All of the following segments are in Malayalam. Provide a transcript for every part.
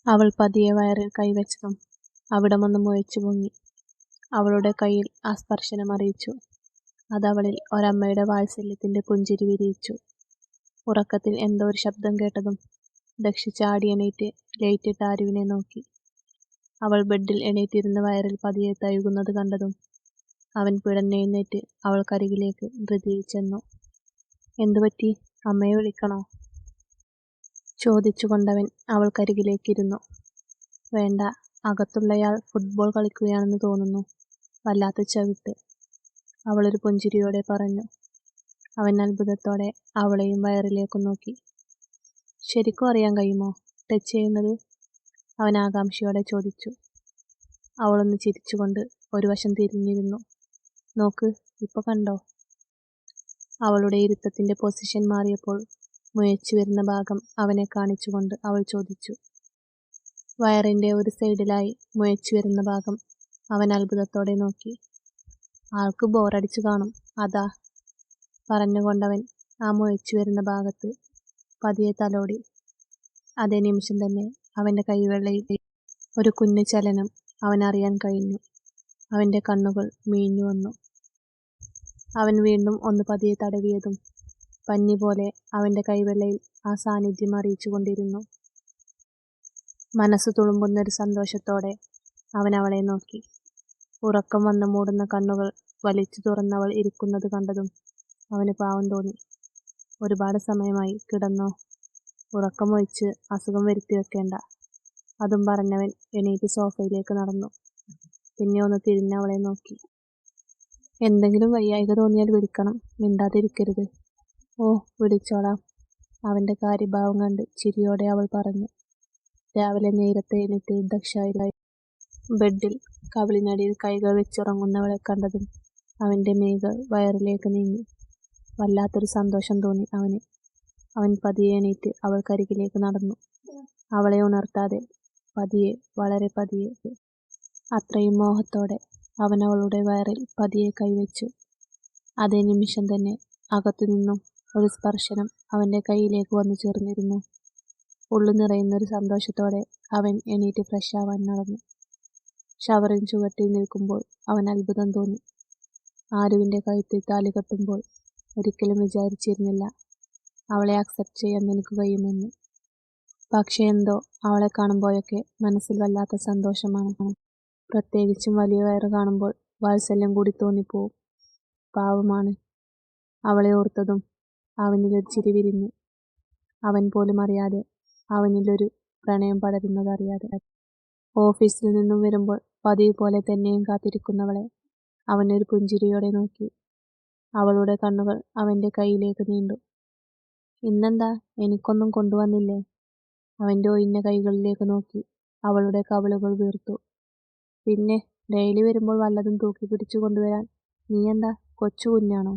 അവൾ പതിയെ വയറിൽ കൈവച്ചതും അവിടമൊന്ന് മുയച്ചു പൊങ്ങി. അവളുടെ കയ്യിൽ ആ സ്പർശനം അറിയിച്ചു. അതവളിൽ ഒരമ്മയുടെ വാത്സല്യത്തിന്റെ പുഞ്ചിരി വിരിയിച്ചു. ഉറക്കത്തിൽ എന്തോ ഒരു ശബ്ദം കേട്ടതും ദക്ഷ ചാടി എണീറ്റ് ലൈറ്റിട്ട ആരുവിനെ നോക്കി. അവൾ ബെഡിൽ എണീറ്റിരുന്ന് വയറിൽ പതിയെ തഴുകുന്നത് കണ്ടതും അവൻ പിടഞ്ഞെഴുന്നേറ്റ് അവൾക്കരികിലേക്ക് ധൃതിയിൽ ചെന്നു. എന്തുപറ്റി? അമ്മയെ വിളിക്കണോ? ചോദിച്ചുകൊണ്ടവൻ അവൾക്കരികിലേക്കിരുന്നു. വേണ്ട, അകത്തുള്ളയാൾ ഫുട്ബോൾ കളിക്കുകയാണെന്ന് തോന്നുന്നു. വല്ലാത്ത ചവിട്ട്, അവളൊരു പുഞ്ചിരിയോടെ പറഞ്ഞു. അവൻ അത്ഭുതത്തോടെ അവളെയും വയറിലേക്കും നോക്കി. ശരിക്കും അറിയാൻ കഴിയുമോ ടച്ച് ചെയ്യുന്നത്? അവൻ ആകാംക്ഷയോടെ ചോദിച്ചു. അവളൊന്ന് ചിരിച്ചുകൊണ്ട് ഒരു വശം തിരിഞ്ഞിരുന്നു. നോക്ക്, ഇപ്പൊ കണ്ടോ? അവളുടെ ഇരുത്തത്തിന്റെ പൊസിഷൻ മാറിയപ്പോൾ മുയച്ചു വരുന്ന ഭാഗം അവനെ കാണിച്ചുകൊണ്ട് അവൾ ചോദിച്ചു. വയറിന്റെ ഒരു സൈഡിലായി മുയച്ചു വരുന്ന ഭാഗം അവൻ അത്ഭുതത്തോടെ നോക്കി. ആൾക്ക് ബോറടിച്ചു കാണും, അതാ, പറഞ്ഞുകൊണ്ടവൻ ആ മുയച്ചു വരുന്ന ഭാഗത്ത് പതിയെ തലോടി. അതേ നിമിഷം തന്നെ അവന്റെ കൈവെള്ളയിൽ ഒരു കുഞ്ഞു ചലനം അവനറിയാൻ കഴിഞ്ഞു. അവന്റെ കണ്ണുകൾ മീഞ്ഞു വന്നു. അവൻ വീണ്ടും ഒന്ന് പതിയെ തടവിയതും പഞ്ഞി പോലെ അവന്റെ കൈവെള്ളയിൽ ആ സാന്നിധ്യം അറിയിച്ചു കൊണ്ടിരുന്നു. മനസ്സ് തുളുമ്പുന്നൊരു സന്തോഷത്തോടെ അവൻ അവളെ നോക്കി. ഉറക്കം വന്ന് മൂടുന്ന കണ്ണുകൾ വലിച്ചു തുറന്നവൾ ഇരിക്കുന്നത് കണ്ടതും അവന് പാവം തോന്നി. ഒരുപാട് സമയമായി, കിടന്നോ. ഉറക്കമൊഴിച്ച് അസുഖം വരുത്തി വെക്കേണ്ട. അതും പറഞ്ഞവൻ എണീറ്റ് സോഫയിലേക്ക് നടന്നു. പിന്നെ ഒന്ന് തിരിഞ്ഞവളെ നോക്കി. എന്തെങ്കിലും വയ്യായിക തോന്നിയാൽ വിളിക്കണം, മിണ്ടാതിരിക്കരുത്. ഓ, വിളിച്ചോളാം. അവന്റെ കാര്യഭാവം കണ്ട് ചിരിയോടെ അവൾ പറഞ്ഞു. രാവിലെ നേരത്തെ എണീറ്റ് ദക്ഷായിലായി. ബെഡിൽ കവിളിനടിയിൽ കൈകൾ വെച്ചുറങ്ങുന്നവളെ കണ്ടതും അവന്റെ മേകൾ വയറിലേക്ക് നീങ്ങി. വല്ലാത്തൊരു സന്തോഷം തോന്നി അവന്. അവൻ പതിയെ എണീറ്റ് അവൾക്കരികിലേക്ക് നടന്നു. അവളെ ഉണർത്താതെ പതിയെ, വളരെ പതിയെ, അത്രയും മോഹത്തോടെ അവൻ അവളുടെ വയറിൽ പതിയെ കൈവച്ചു. അതേ നിമിഷം തന്നെ അകത്തുനിന്നും ഒരു സ്പർശനം അവന്റെ കൈയിലേക്ക് വന്നു ചേർന്നിരുന്നു. ഉള്ളു നിറയുന്നൊരു സന്തോഷത്തോടെ അവൻ എണീറ്റ് ഫ്രഷ് ആവാൻ നടന്നു. ഷവറിൻ ചുവട്ടിൽ നിൽക്കുമ്പോൾ അവൻ അത്ഭുതം തോന്നി. ആരുവിന്റെ കഴുത്തിൽ താലി കെട്ടുമ്പോൾ ഒരിക്കലും വിചാരിച്ചിരുന്നില്ല അവളെ അക്സെപ്റ്റ് ചെയ്യാൻ നിനക്ക് കഴിയുമെന്ന്. പക്ഷെ എന്തോ അവളെ കാണുമ്പോഴൊക്കെ മനസ്സിൽ വല്ലാത്ത സന്തോഷമാണ്. പ്രത്യേകിച്ചും വലിയ വയറ് കാണുമ്പോൾ വാത്സല്യം കൂടി തോന്നിപ്പോവും. പാവമാണ്. അവളെ ഓർത്തതും അവനിലൊരു ചിരി വിരിഞ്ഞു. അവൻ പോലും അറിയാതെ അവനിലൊരു പ്രണയം പടരുന്നതറിയാതെ. ഓഫീസിൽ നിന്നും വരുമ്പോൾ പതിവ് പോലെ തന്നെയും കാത്തിരിക്കുന്നവളെ അവനൊരു പുഞ്ചിരിയോടെ നോക്കി. അവളുടെ കണ്ണുകൾ അവന്റെ കൈയിലേക്ക് നീണ്ടു. ഇന്നെന്താ, എനിക്കൊന്നും കൊണ്ടുവന്നില്ലേ? അവന്റെ ഒഴിഞ്ഞ കൈകളിലേക്ക് നോക്കി അവളുടെ കവിളുകൾ വീർത്തു. പിന്നെ, ഡെയിലി വരുമ്പോൾ വല്ലതും തൂക്കി പിടിച്ചു കൊണ്ടുവരാൻ. നീ എന്താ കൊച്ചു കുഞ്ഞാണോ?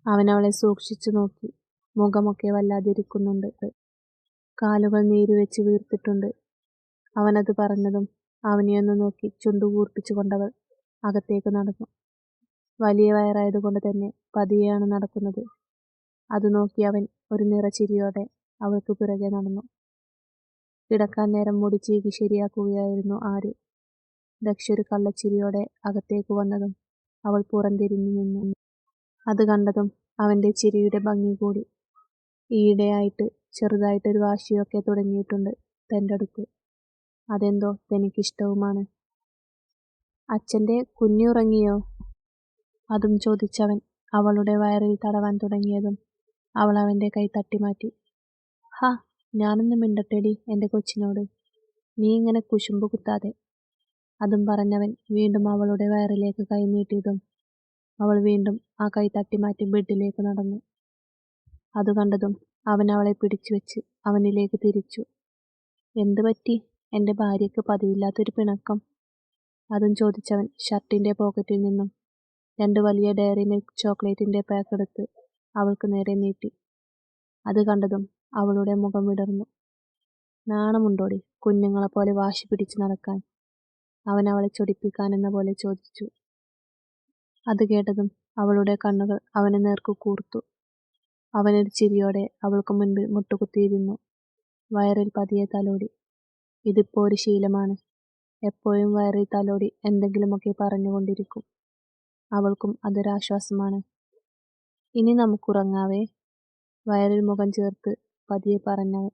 അവനവളെ സൂക്ഷിച്ചു നോക്കി. മുഖമൊക്കെ വല്ലാതിരിക്കുന്നുണ്ട്. കാലുകൾ നീരുവെച്ച് വീർത്തിട്ടുണ്ട്. അവനത് പറഞ്ഞതും അവനെയൊന്ന് നോക്കി ചുണ്ടു കൂർപ്പിച്ചു കൊണ്ടവൾ അകത്തേക്ക് നടന്നു. വലിയ വയറായതുകൊണ്ട് തന്നെ പതിയെയാണ് നടക്കുന്നത്. അത് നോക്കി അവൻ ഒരു നിറച്ചിരിയോടെ അവൾക്ക് പിറകെ നടന്നു. കിടക്കാൻ നേരം മുടി ചീകി ശരിയാക്കുകയായിരുന്നു ആരു. ദക്ഷ ഒരു കള്ളച്ചിരിയോടെ അകത്തേക്ക് വന്നതും അവൾ പുറംതിരിഞ്ഞു നിന്നു. അത് കണ്ടതും അവന്റെ ചിരിയുടെ ഭംഗി കൂടി. ഈയിടെയായിട്ട് ചെറുതായിട്ടൊരു വാശിയൊക്കെ തുടങ്ങിയിട്ടുണ്ട് തൻ്റെ അടുത്ത്. അതെന്തോ തനിക്കിഷ്ടവുമാണ്. അച്ഛൻ്റെ കുഞ്ഞുറങ്ങിയോ? അതും ചോദിച്ചവൻ അവളുടെ വയറിൽ തടവാൻ തുടങ്ങിയതും അവൾ അവന്റെ കൈ തട്ടിമാറ്റി. ഹാ, ഞാനൊന്ന് മിണ്ടട്ടെടി എൻ്റെ കൊച്ചിനോട്. നീ ഇങ്ങനെ കുശുമ്പ് കുത്താതെ. അതും പറഞ്ഞവൻ വീണ്ടും അവളുടെ വയറിലേക്ക് കൈ നീട്ടിയതും അവൾ വീണ്ടും ആ കൈ തട്ടിമാറ്റി ബെഡിലേക്ക് നടന്നു. അത് കണ്ടതും അവൻ അവളെ പിടിച്ചു വെച്ച് അവനിലേക്ക് തിരിച്ചു. എന്ത് പറ്റി? എൻ്റെ ഭാര്യയ്ക്ക് പതിവില്ലാത്തൊരു പിണക്കം. അതും ചോദിച്ചവൻ ഷർട്ടിന്റെ പോക്കറ്റിൽ നിന്നും 2 വലിയ ഡയറി മിൽക്ക് ചോക്ലേറ്റിന്റെ പാക്ക് എടുത്ത് അവൾക്ക് നേരെ നീട്ടി. അത് കണ്ടതും അവളുടെ മുഖം വിടർന്നു. നാണമുണ്ടോടി കുഞ്ഞുങ്ങളെപ്പോലെ വാശി പിടിച്ച് നടക്കാൻ? അവൻ അവളെ ചൊടിപ്പിക്കാനെന്ന പോലെ ചോദിച്ചു. അത് കേട്ടതും അവളുടെ കണ്ണുകൾ അവന് നേർക്കു കൂർത്തു. അവനൊരു ചിരിയോടെ അവൾക്ക് മുൻപിൽ മുട്ടുകുത്തിയിരുന്നു. വയറിൽ പതിയെ തലോടി. ഇതിപ്പോ ഒരു ശീലമാണ്. എപ്പോഴും വയറിൽ തലോടി എന്തെങ്കിലുമൊക്കെ പറഞ്ഞുകൊണ്ടിരിക്കും. അവൾക്കും അതൊരാശ്വാസമാണ്. ഇനി നമുക്കുറങ്ങാവേ, വയറിൽ മുഖം ചേർത്ത് പതിയെ പറഞ്ഞവൻ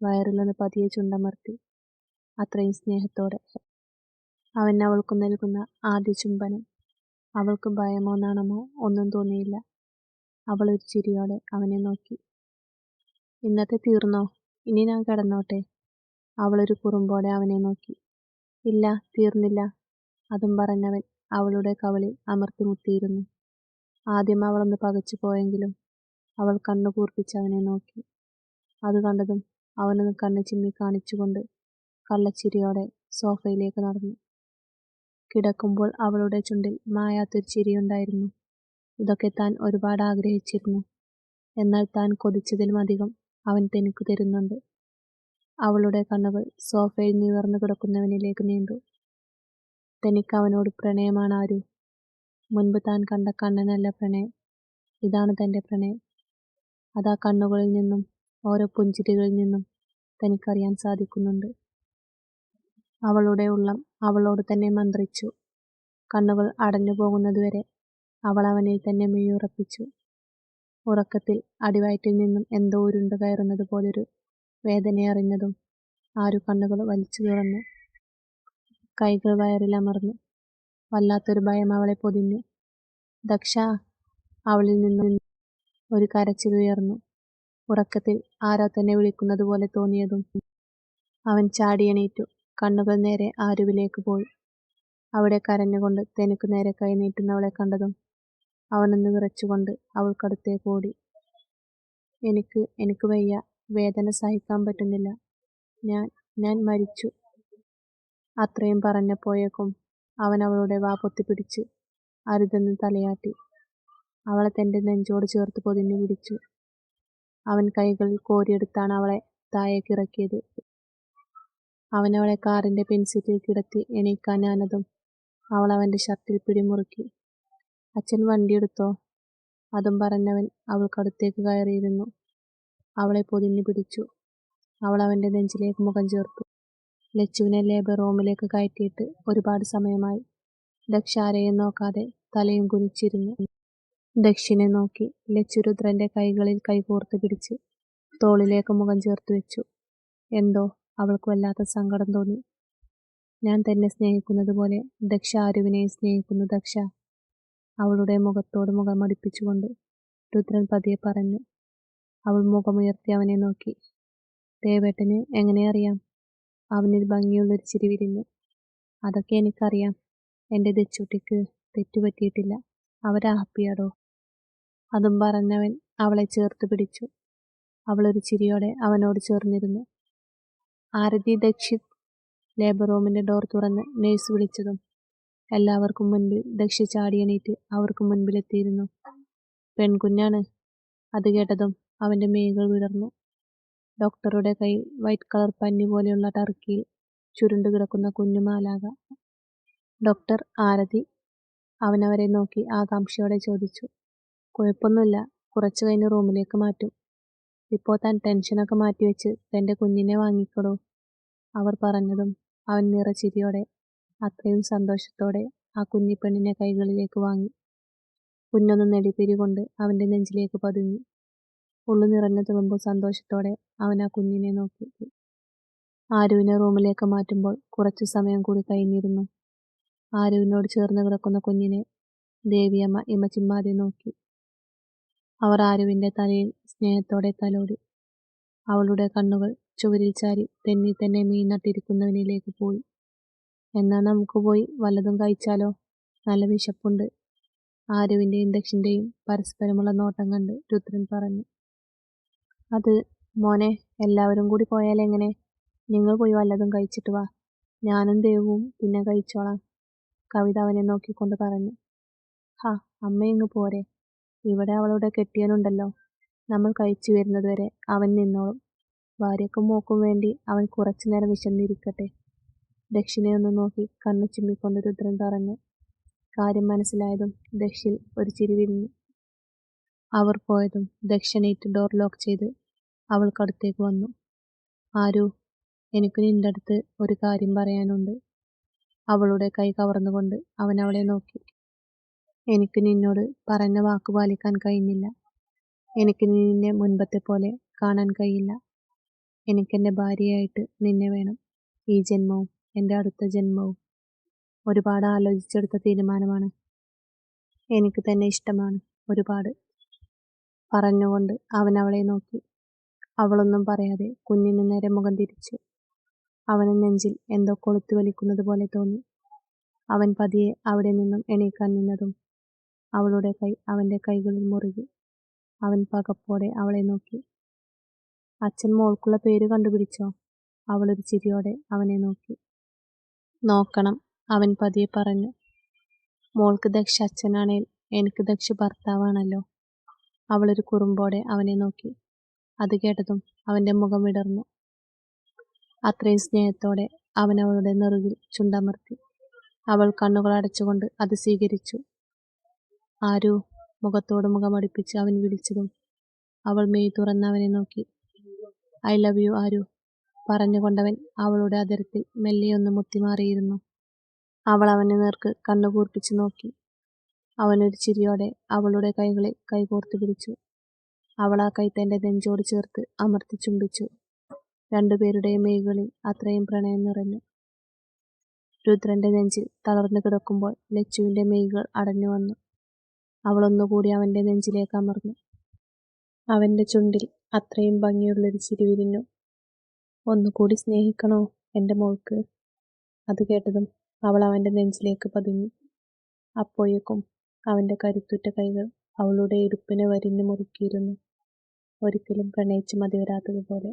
വയറിലൊന്ന് പതിയെ ചുണ്ടമർത്തി, അത്രയും സ്നേഹത്തോടെ. അവൻ അവൾക്കു നൽകുന്ന ആദ്യ ചുംബനം. അവൾക്ക് ഭയമോ നാണമോ ഒന്നും തോന്നിയില്ല. അവൾ ഒരു ചിരിയോടെ അവനെ നോക്കി. ഇന്നത്തെ തീർന്നോ? ഇനി ഞാൻ കിടന്നോട്ടെ? അവളൊരു കുറുമ്പോടെ അവനെ നോക്കി. ഇല്ല, തീർന്നില്ല. അതും പറഞ്ഞവൻ അവളുടെ കവിളിൽ അമർത്തി മുത്തിയിരുന്നു. ആദ്യം അവളൊന്ന് പകച്ചു പോയെങ്കിലും അവൾ കണ്ണു കൂർപ്പിച്ച് അവനെ നോക്കി. അത് കണ്ടതും അവനൊന്ന് കണ്ണു ചിമ്മി കാണിച്ചുകൊണ്ട് കള്ളച്ചിരിയോടെ സോഫയിലേക്ക് നടന്നു. കിടക്കുമ്പോൾ അവളുടെ ചുണ്ടിൽ മായാത്തൊരു ചിരിയുണ്ടായിരുന്നു. ഇതൊക്കെ താൻ ഒരുപാട് ആഗ്രഹിച്ചിരുന്നു. എന്നാൽ താൻ കൊതിച്ചതിലും അധികം അവൻ തനിക്കു തരുന്നുണ്ട്. അവളുടെ കണ്ണുകൾ സോഫയിൽ നിവർന്നു കിടക്കുന്നവനിലേക്ക് നീണ്ടു. തനിക്ക് അവനോട് പ്രണയമാണ് ആരു. മുൻപ് താൻ കണ്ട കണ്ണനല്ല പ്രണയം. ഇതാണ് തന്റെ പ്രണയം. അതാ കണ്ണുകളിൽ നിന്നും ഓരോ പുഞ്ചിരികളിൽ നിന്നും തനിക്കറിയാൻ സാധിക്കുന്നുണ്ട്. അവളുടെ ഉള്ളം അവളോട് തന്നെ മന്ത്രിച്ചു. കണ്ണുകൾ അടഞ്ഞു പോകുന്നതുവരെ അവൾ അവനിൽ തന്നെ മെയ്യുറപ്പിച്ചു. ഉറക്കത്തിൽ അടിവയറ്റിൽ നിന്നും എന്തോ ഉരുണ്ടു കയറുന്നത് പോലൊരു വേദനയറിഞ്ഞതും ആരു കണ്ണുകൾ വലിച്ചു തുറന്നു. കൈകൾ വയറിലമർന്നു. വല്ലാത്തൊരു ഭയം അവളെ പൊതിഞ്ഞു. ദക്ഷ! അവളിൽ നിന്നും ഒരു കരച്ചിലുയർന്നു. ഉറക്കത്തിൽ ആരോ തന്നെ വിളിക്കുന്നത് പോലെ തോന്നിയതും അവൻ ചാടിയെണീറ്റു. കണ്ണുകൾ നേരെ ആരുവിലേക്ക് പോയി. അവിടെ കരഞ്ഞുകൊണ്ട് തനിക്കു നേരെ കൈ നീട്ടുന്നവളെ കണ്ടതും അവനൊന്ന് വിറച്ചുകൊണ്ട് അവൾക്കടുത്തേക്ക് ഓടി. എനിക്ക് വയ്യ. വേദന സഹിക്കാൻ പറ്റുന്നില്ല. ഞാൻ മരിച്ചു. അത്രയും പറഞ്ഞപ്പോഴേക്കും അവൻ അവളുടെ വാ പൊത്തിപ്പിടിച്ച് അരുതെന്ന് തലയാട്ടി. അവളെ തന്റെ നെഞ്ചോട് ചേർത്ത് പൊതിഞ്ഞു പിടിച്ചു. അവൻ കൈകളിൽ കോരിയെടുത്താണ് അവളെ താഴേക്കിറക്കിയത്. അവൻ അവളെ കാറിന്റെ പിൻസീറ്റിൽ കിടത്തി എണീക്കാനാനതും അവൾ അവന്റെ ഷർട്ടിൽ പിടിമുറുക്കി. അച്ഛൻ വണ്ടിയെടുത്തോ? അതും പറഞ്ഞവൻ അവൾക്കടുത്തേക്ക് കയറിയിരുന്നു. അവളെ പൊതിഞ്ഞു പിടിച്ചു. അവൾ അവന്റെ നെഞ്ചിലേക്ക് മുഖം ചേർത്തു. ലച്ചുവിനെ ലേബർ റൂമിലേക്ക് കയറ്റിയിട്ട് ഒരുപാട് സമയമായി. ദക്ഷ ആരെയും നോക്കാതെ തലയും കുനിച്ചിരുന്നു. ദക്ഷിനെ നോക്കി. ലച്ചു രുദ്രന്റെ കൈകളിൽ കൈകോർത്ത് പിടിച്ച് തോളിലേക്ക് മുഖം ചേർത്ത് വെച്ചു. എന്തോ അവൾക്ക് വല്ലാത്ത സങ്കടം തോന്നി. ഞാൻ തന്നെ സ്നേഹിക്കുന്നത് പോലെ ദക്ഷ ആരുവിനെയും സ്നേഹിക്കുന്നു ദക്ഷ. അവളുടെ മുഖത്തോട് മുഖമടിപ്പിച്ചുകൊണ്ട് രുദ്രൻ പതിയെ പറഞ്ഞു. അവൾ മുഖമുയർത്തി അവനെ നോക്കി. ദേവേട്ടന് എങ്ങനെ അറിയാം? അവനിൽ ഭംഗിയുള്ളൊരു ചിരി വിരിഞ്ഞു. അതൊക്കെ എനിക്കറിയാം. എന്റെ ദച്ചുട്ടിക്ക് തെറ്റുപറ്റിയിട്ടില്ല. അവരാ ഹാപ്പിയാടോ. അതും പറഞ്ഞവൻ അവളെ ചേർത്ത് പിടിച്ചു. അവളൊരു ചിരിയോടെ അവനോട് ചേർന്നിരുന്നു. ആരതി ദക്ഷിത്! ലേബർ റൂമിന്റെ ഡോർ തുറന്ന് നേഴ്സ് വിളിച്ചതും എല്ലാവർക്കും മുൻപിൽ ദക്ഷി ചാടിയെണീറ്റ് അവർക്ക് മുൻപിലെത്തിയിരുന്നു. പെൺകുഞ്ഞാണ്. അത് കേട്ടതും അവന്റെ മെയ്കൾ വിടർന്നു. ഡോക്ടറുടെ കയ്യിൽ വൈറ്റ് കളർ പഞ്ഞി പോലെയുള്ള ടർക്കിയിൽ ചുരുണ്ടു കിടക്കുന്ന കുഞ്ഞു മാലാക. ഡോക്ടർ ആരതി? അവനവരെ നോക്കി ആകാംക്ഷയോടെ ചോദിച്ചു. കുഴപ്പമൊന്നുമില്ല. കുറച്ചു കഴിഞ്ഞ് റൂമിലേക്ക് മാറ്റും. ഇപ്പോ താൻ ടെൻഷനൊക്കെ മാറ്റിവെച്ച് തന്റെ കുഞ്ഞിനെ വാങ്ങിക്കടോ. അവർ പറഞ്ഞതും അവൻ നിറച്ചിരിയോടെ അത്രയും സന്തോഷത്തോടെ ആ കുഞ്ഞിപ്പെണ്ണിനെ കൈകളിലേക്ക് വാങ്ങി. കുഞ്ഞൊന്ന് നെടിപിരികൊണ്ട് അവന്റെ നെഞ്ചിലേക്ക് പതുങ്ങി. ഉള്ളു നിറഞ്ഞു തുളുമ്പോൾ സന്തോഷത്തോടെ അവൻ ആ കുഞ്ഞിനെ നോക്കി. ആരുവിനെ റൂമിലേക്ക് മാറ്റുമ്പോൾ കുറച്ചു സമയം കൂടി കഴിഞ്ഞിരുന്നു. ആരുവിനോട് ചേർന്ന് കിടക്കുന്ന കുഞ്ഞിനെ ദേവിയമ്മ ഇമച്ചിമ്മാതെ നോക്കി. അവർ ആരുവിന്റെ തലയിൽ സ്നേഹത്തോടെ തലോടി. അവളുടെ കണ്ണുകൾ ചുവരിൽ ചാരി തെന്നി തന്നെ മീൻ നട്ടിരിക്കുന്നവനിലേക്ക് പോയി. എന്നാ നമുക്ക് പോയി വല്ലതും കഴിച്ചാലോ? നല്ല വിശപ്പുണ്ട്. ആരുവിന്റെയും ദക്ഷിന്റെയും പരസ്പരമുള്ള നോട്ടം കണ്ട് രുദ്രൻ പറഞ്ഞു. അത് മോനെ, എല്ലാവരും കൂടി പോയാലെങ്ങനെ? നിങ്ങൾ പോയി വല്ലതും കഴിച്ചിട്ട് വാ. ഞാനും ദേവും പിന്നെ കഴിച്ചോളാം. കവിത അവനെ നോക്കിക്കൊണ്ട് പറഞ്ഞു. ഹാ, അമ്മ ഇങ്ങ് പോരെ. ഇവിടെ അവളുടെ കെട്ടിയനുണ്ടല്ലോ. നമ്മൾ കഴിച്ചു വരുന്നതുവരെ അവൻ നിന്നോളും. ഭാര്യക്കും മോക്കും വേണ്ടി അവൻ കുറച്ചു നേരം വിശന്നിരിക്കട്ടെ. ദക്ഷിനെ ഒന്ന് നോക്കി കണ്ണു ചിമ്മിക്കൊണ്ട് രുദ്രൻ പറഞ്ഞു. കാര്യം മനസ്സിലായതും ദക്ഷിൽ ഒരു ചിരി വിരിഞ്ഞു. അവർ പോയതും ദക്ഷണേറ്റ് ഡോർ ലോക്ക് ചെയ്ത് അവൾക്കടുത്തേക്ക് വന്നു. ആരു? എനിക്ക് നിന്റെ അടുത്ത് ഒരു കാര്യം പറയാനുണ്ട്. അവളുടെ കൈ കവർന്നുകൊണ്ട് അവൻ അവളെ നോക്കി. എനിക്ക് നിന്നോട് പറഞ്ഞ വാക്ക് പാലിക്കാൻ കഴിഞ്ഞില്ല. എനിക്ക് നിന്നെ മുൻപത്തെ പോലെ കാണാൻ കഴിയില്ല. എനിക്കെന്റെ ഭാര്യയായിട്ട് നിന്നെ വേണം. ഈ ജന്മവും എൻ്റെ അടുത്ത ജന്മവും. ഒരുപാട് ആലോചിച്ചെടുത്ത തീരുമാനമാണ്. എനിക്ക് തന്നെ ഇഷ്ടമാണ് ഒരുപാട്. പറഞ്ഞുകൊണ്ട് അവൻ അവളെ നോക്കി. അവളൊന്നും പറയാതെ കുഞ്ഞിന് നേരെ മുഖം തിരിച്ചു. അവന് നെഞ്ചിൽ എന്തോ കൊളുത്തി വലിക്കുന്നത് പോലെ തോന്നി. അവൻ പതിയെ അവിടെ നിന്നും എണീക്കാൻ നിന്നതും അവളുടെ കൈ അവന്റെ കൈകളിൽ മുറുകി. അവൻ പകപ്പോടെ അവളെ നോക്കി. അച്ഛൻ മോൾക്കുള്ള പേര് കണ്ടുപിടിച്ചോ? അവളൊരു ചിരിയോടെ അവനെ നോക്കി. നോക്കണം, അവൻ പതിയെ പറഞ്ഞു. മോൾക്ക് ദക്ഷ അച്ഛനാണേൽ എനിക്ക് ദക്ഷ ഭർത്താവാണല്ലോ. അവളൊരു കുറുമ്പോടെ അവനെ നോക്കി. അത് കേട്ടതും അവന്റെ മുഖം വിടർന്നു. അത്രയും സ്നേഹത്തോടെ അവൻ അവളുടെ നെറുകിൽ ചുണ്ടമർത്തി. അവൾ കണ്ണുകൾ അടച്ചുകൊണ്ട് അത് സ്വീകരിച്ചു. ആരു, മുഖത്തോട് മുഖമടുപ്പിച്ച് അവൻ വിളിച്ചതും അവൾ മെയ് തുറന്ന് അവനെ നോക്കി. ഐ ലവ് യു ആരു, പറഞ്ഞുകൊണ്ടവൻ അവളുടെ അതിരത്തിൽ മെല്ലെയൊന്ന് മുത്തിമാറിയിരുന്നു. അവൾ അവന് നേർക്ക് കണ്ണുകൂർപ്പിച്ചു നോക്കി. അവനൊരു ചിരിയോടെ അവളുടെ കൈകളിൽ കൈകോർത്ത് പിടിച്ചു. അവൾ ആ കൈ തന്റെ നെഞ്ചോട് ചേർത്ത് അമർത്തി ചുംബിച്ചു. രണ്ടുപേരുടെയും മെയ്കളിൽ അത്രയും പ്രണയം നിറഞ്ഞു. രുദ്രന്റെ നെഞ്ചിൽ തളർന്നു കിടക്കുമ്പോൾ ലച്ചുവിന്റെ മെയ്കൾ അടഞ്ഞു വന്നു. അവൾ ഒന്നുകൂടി അവന്റെ നെഞ്ചിലേക്ക് അമർന്നു. അവന്റെ ചുണ്ടിൽ അത്രയും ഭംഗിയുള്ളൊരു ചിരി വിരിഞ്ഞു. ഒന്നുകൂടി സ്നേഹിക്കണോ എന്റെ മോൾക്ക്? അത് കേട്ടതും അവൾ അവന്റെ നെഞ്ചിലേക്ക് പതുങ്ങി. അപ്പോഴേക്കും അവന്റെ കരുത്തുറ്റ കൈകൾ അവളുടെ ഇടുപ്പിനെ വരിഞ്ഞു മുറുക്കിയിരുന്നു. ഒരിക്കലും പ്രണയിച്ച് മതി വരാത്തതുപോലെ.